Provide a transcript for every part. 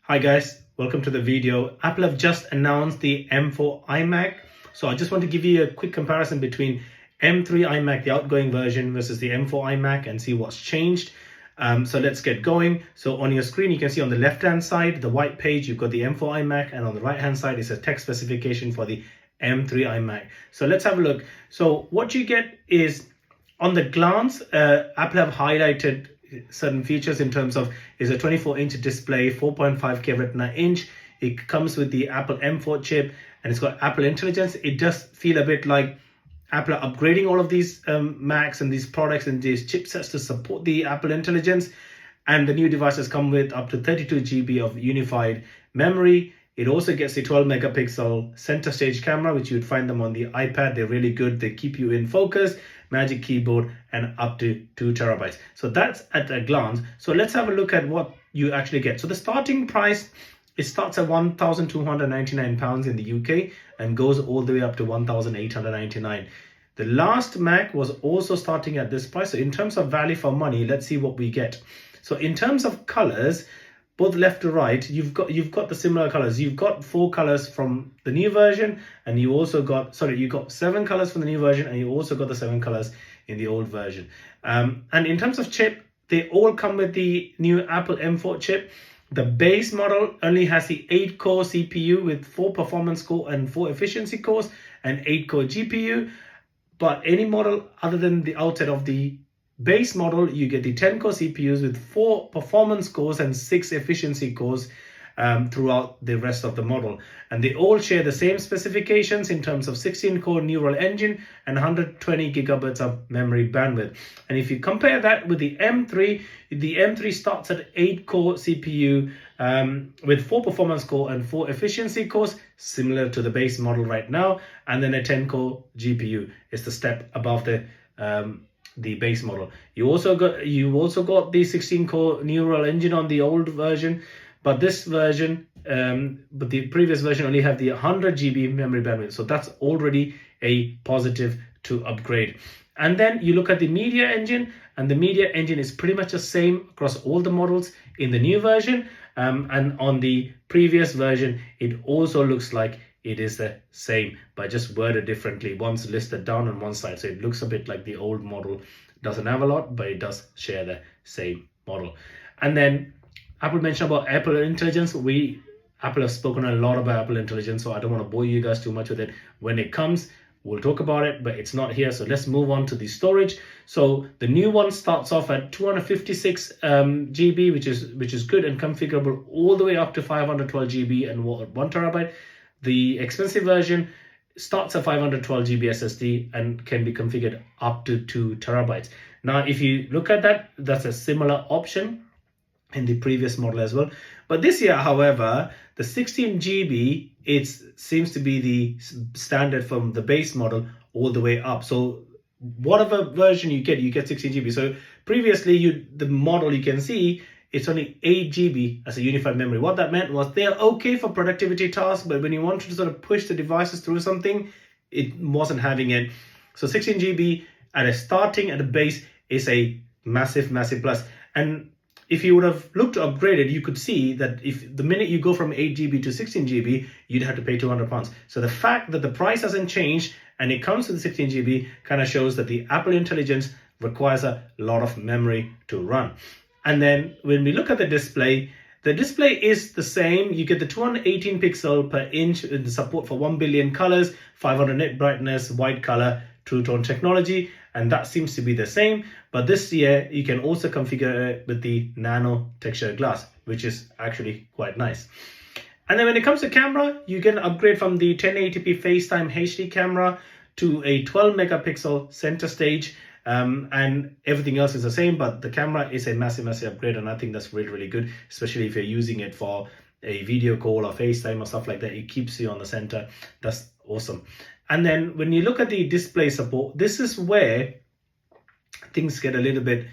Hi guys, welcome to the video. Apple have just announced the M4 iMac. So I just want to give you a quick comparison between M3 iMac, the outgoing version, versus the M4 iMac and see what's changed. So let's get going. So on your screen, you can see on the left-hand side, the white page, you've got the M4 iMac, and on the right-hand side is a text specification for the M3 iMac. So let's have a look. So what you get is, on the glance, Apple have highlighted certain features in terms of is a 24-inch display, 4.5K Retina inch. It comes with the Apple M4 chip and it's got Apple Intelligence. It does feel a bit like Apple are upgrading all of these Macs and these products and these chipsets to support the Apple Intelligence. And the new devices come with up to 32 GB of unified memory. It also gets the 12 megapixel center stage camera, which you'd find them on the iPad. They're really good. They keep you in focus, Magic Keyboard, and up to 2 terabytes. So that's at a glance. So let's have a look at what you actually get. So the starting price, it starts at £1,299 in the UK and goes all the way up to £1,899. The last Mac was also starting at this price. So in terms of value for money, let's see what we get. So in terms of colors, both left to right, you've got the similar colors. You've got 4 colors from the new version, and you also got, you got 7 colors from the new version, and you also got the 7 colors in the old version. And in terms of chip, they all come with the new Apple M4 chip. The base model only has the 8-core CPU with 4 performance core and 4 efficiency cores and 8-core GPU. But any model other than the outside of the base model, you get the 10-core CPUs with 4 performance cores and 6 efficiency cores throughout the rest of the model. And they all share the same specifications in terms of 16-core neural engine and 120 gigabytes of memory bandwidth. And if you compare that with the M3 starts at 8-core CPU with 4 performance core and 4 efficiency cores, similar to the base model right now. And then a 10-core GPU is the step above the base model. You also got the 16-core neural engine on the old version, but this version, but the previous version only had the 100 GB memory bandwidth. So that's already a positive to upgrade. And then you look at the media engine, and the media engine is pretty much the same across all the models in the new version. And on the previous version, it also looks like it is the same, but just worded differently. One's listed down on one side, so it looks a bit like the old model. Doesn't have a lot, but it does share the same model. And then Apple mentioned about Apple Intelligence. Apple have spoken a lot about Apple Intelligence, so I don't want to bore you guys too much with it. When it comes, we'll talk about it, but it's not here. So let's move on to the storage. So the new one starts off at 256 GB, which is good and configurable all the way up to 512 GB and 1 terabyte. The expensive version starts at 512 GB SSD and can be configured up to 2 terabytes. Now, if you look at that, that's a similar option in the previous model as well. But this year, however, the 16 GB, it seems to be the standard from the base model all the way up. So whatever version you get 16 GB. So previously, the model you can see, it's only 8 GB as a unified memory. What that meant was they're okay for productivity tasks, but when you wanted to sort of push the devices through something, it wasn't having it. So 16 GB at a base is a massive, massive plus. And if you would have looked to upgrade it, you could see that if the minute you go from 8 GB to 16 GB, you'd have to pay £200. So the fact that the price hasn't changed and it comes with 16 GB kind of shows that the Apple Intelligence requires a lot of memory to run. And then when we look at the display is the same. You get the 218 pixel per inch with the support for 1 billion colors, 500 nit brightness, white color, true tone technology, and that seems to be the same. But this year you can also configure it with the nano texture glass, which is actually quite nice. And then when it comes to camera, you get an upgrade from the 1080p FaceTime HD camera to a 12 megapixel center stage. And everything else is the same, but the camera is a massive, massive upgrade, and I think that's really, really good, especially if you're using it for a video call or FaceTime or stuff like that. It keeps you on the center. That's awesome. And then when you look at the display support, this is where things get a little bit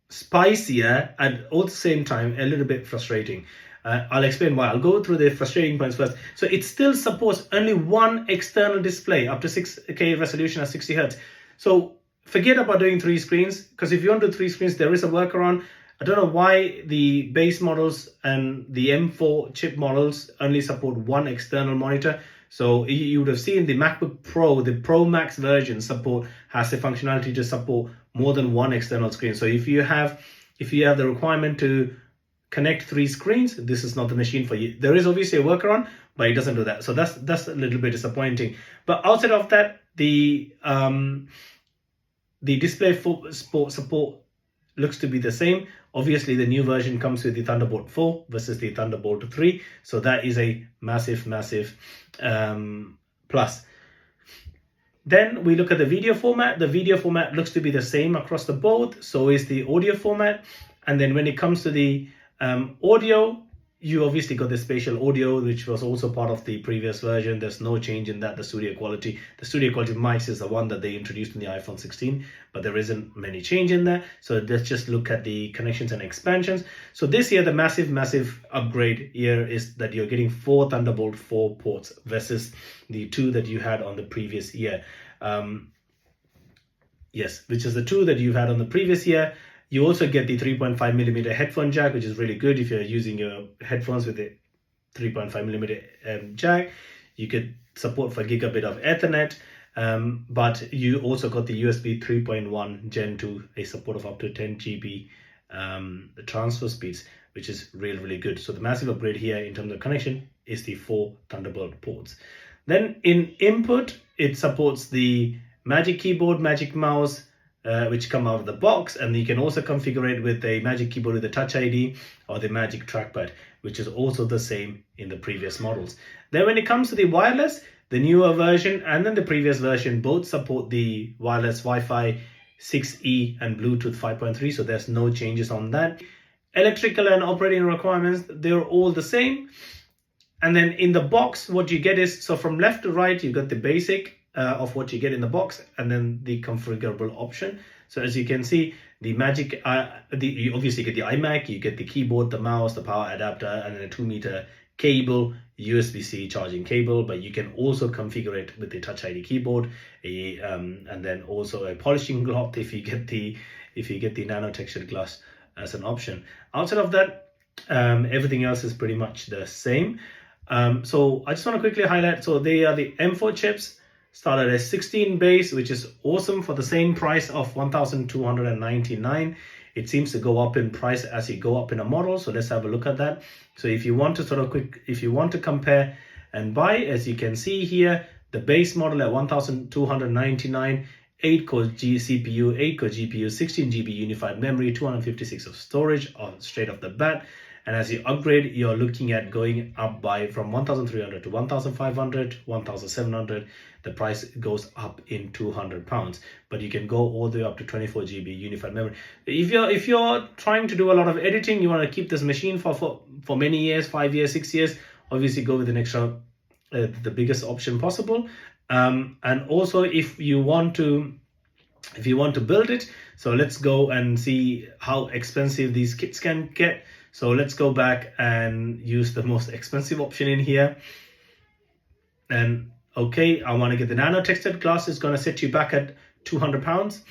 spicier and at the same time a little bit frustrating. I'll explain why. I'll go through the frustrating points first. So it still supports only one external display up to 6K resolution at 60 Hz. So forget about doing 3 screens, because if you want to do 3 screens, there is a workaround. I don't know why the base models and the M4 chip models only support one external monitor. So you would have seen the MacBook Pro, the Pro Max version has the functionality to support more than one external screen. So if you have the requirement to connect 3 screens, this is not the machine for you. There is obviously a workaround, but it doesn't do that. So that's a little bit disappointing. But outside of that, the display support looks to be the same. Obviously, the new version comes with the Thunderbolt 4 versus the Thunderbolt 3. So that is a massive plus. Then we look at the video format. The video format looks to be the same across the board. So is the audio format. And then when it comes to the audio, you obviously got the spatial audio, which was also part of the previous version. There's no change in that. The studio quality mics is the one that they introduced in the iPhone 16, but there isn't many change in there. So let's just look at the connections and expansions. So this year, the massive upgrade here is that you're getting 4 Thunderbolt 4 ports versus the 2 that you had on the previous year. Yes, which is the 2 that you had on the previous year. You also get the 3.5mm headphone jack, which is really good if you're using your headphones with the 3.5mm jack. You get support for gigabit of Ethernet, but you also got the USB 3.1 Gen 2, a support of up to 10 GB transfer speeds, which is really good. So the massive upgrade here in terms of connection is the 4 Thunderbolt ports. Then in input, it supports the Magic Keyboard, Magic Mouse, which come out of the box, and you can also configure it with a Magic Keyboard with a Touch ID or the Magic Trackpad, which is also the same in the previous models. Then when it comes to the wireless, the newer version and then the previous version both support the wireless Wi-Fi 6E and Bluetooth 5.3, so there's no changes on that. Electrical and operating requirements, they're all the same. And then in the box, what you get is, so from left to right, you got the basic of what you get in the box, and then the configurable option. So as you can see, the Magic, you obviously get the iMac, you get the keyboard, the mouse, the power adapter, and then a 2-meter cable, USB-C charging cable. But you can also configure it with the Touch ID keyboard, and then also a polishing cloth if you get the nano textured glass as an option. Outside of that, everything else is pretty much the same. So I just want to quickly highlight. So they are the M4 chips. Started at 16 base, which is awesome for the same price of $1,299. It seems to go up in price as you go up in a model. So let's have a look at that. So if you want to compare and buy, as you can see here, the base model at $1,299, 8-core CPU, 8-core GPU, 16 GB unified memory, 256 of storage straight off the bat. And as you upgrade, you're looking at going up from 1,300 to 1,500, 1,700. The price goes up in £200, but you can go all the way up to 24 GB unified memory. If you're trying to do a lot of editing, you want to keep this machine for many years, 5 years, 6 years, obviously go with an extra, the biggest option possible. And also if you want to build it, so let's go and see how expensive these kits can get. So let's go back and use the most expensive option in here. And okay, I want to get the nano textured glass. It's going to set you back at £200.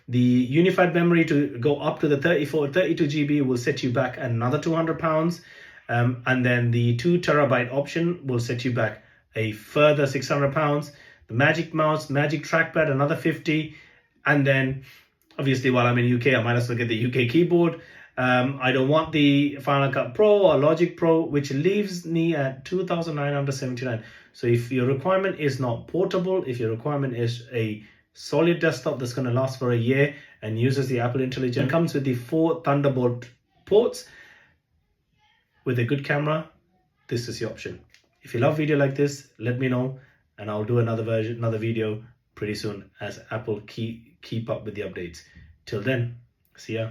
The unified memory to go up to the 32 GB will set you back another £200. And then the 2 terabyte option will set you back a further £600. The Magic Mouse, Magic Trackpad, another 50. And then obviously while I'm in UK, I might as well get the UK keyboard. I don't want the Final Cut Pro or Logic Pro, which leaves me at $2,979. So if your requirement is not portable, if your requirement is a solid desktop that's going to last for a year and uses the Apple Intelligence, and comes with the 4 Thunderbolt ports with a good camera, this is the option. If you love video like this, let me know, and I'll do another video pretty soon as Apple keep up with the updates. Till then, see ya.